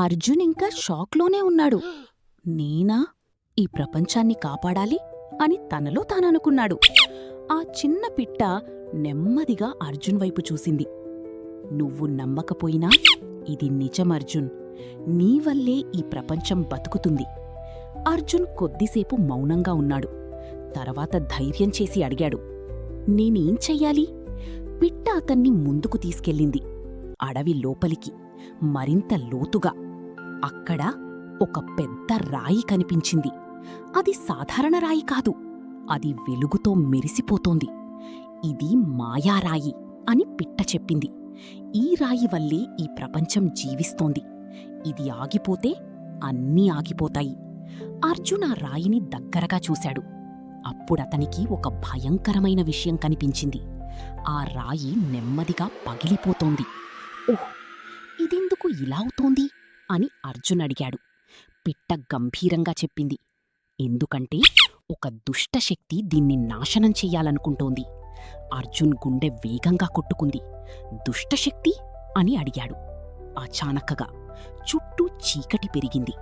అర్జున్ ఇంకా షాక్లోనే ఉన్నాడు. నేనా ఈ ప్రపంచాన్ని కాపాడాలి అని తనలో తాననుకున్నాడు. ఆ చిన్న పిట్ట నెమ్మదిగా అర్జున్ వైపు చూసింది. నువ్వు నమ్మకపోయినా ఇది నిజం అర్జున్. నీవల్లే ఈ ప్రపంచం బతుకుతుంది. అర్జున్ కొద్దిసేపు మౌనంగా ఉన్నాడు. తర్వాత ధైర్యం చేసి అడిగాడు, నేనేం చెయ్యాలి? పిట్ట అతన్ని ముందుకు తీసుకెళ్ళింది. అడవి లోపలికి, మరింత లోతుగా. అక్కడ ఒక పెద్ద రాయి కనిపించింది. అది సాధారణ రాయి కాదు, అది వెలుగుతో మెరిసిపోతోంది. ఇది మాయారాయి అని పిట్ట చెప్పింది. ఈ రాయి వల్లే ఈ ప్రపంచం జీవిస్తోంది. ఇది ఆగిపోతే అన్నీ ఆగిపోతాయి. అర్జున్ ఆ రాయిని దగ్గరగా చూశాడు. అప్పుడతనికి ఒక భయంకరమైన విషయం కనిపించింది. ఆ రాయి నెమ్మదిగా పగిలిపోతోంది. ఓహ్, ఇదెందుకు ఇలా అవుతోంది అని అర్జున్ అడిగాడు. పిట్ట గంభీరంగా చెప్పింది, ఎందుకంటే ఒక దుష్టశక్తి దీన్ని నాశనం చెయ్యాలనుకుంటోంది. అర్జున్ గుండె వేగంగా కొట్టుకుంది. దుష్టశక్తి అని అడిగాడు. అచానక్కగా చుట్టూ చీకటి పెరిగింది.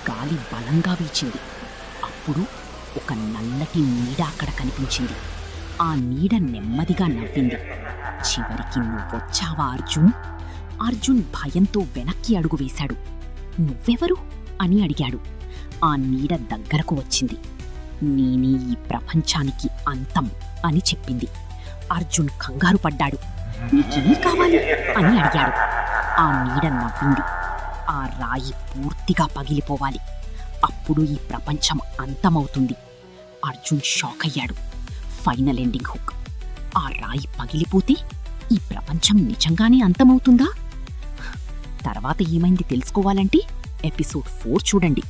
గాలి బలంగా వీచింది. అప్పుడు ఒక నల్లటి నీడ అక్కడ కనిపించింది. ఆ నీడ నెమ్మదిగా నవ్వింది. చివరికి నువ్వొచ్చావా అర్జున్? అర్జున్ భయంతో వెనక్కి అడుగు వేశాడు. నువ్వెవరు అని అడిగాడు. ఆ నీడ దగ్గరకు వచ్చింది. నేనే ఈ ప్రపంచానికి అంతం అని చెప్పింది. అర్జున్ కంగారు పడ్డాడు. నీకేం కావాలి అని అడిగాడు. ఆ నీడ నవ్వింది. ఆ రాయి పూర్తిగా పగిలిపోవాలి. అప్పుడు ఈ ప్రపంచం అంతమవుతుంది. అర్జున్ షాక్ అయ్యాడు. Final ending hook. ఆ రాయి పగిలిపోతే ఈ ప్రపంచం నిజంగానే అంతమవుతుందా? తర్వాత ఏమైంది తెలుసుకోవాలంటే ఎపిసోడ్ 4 చూడండి.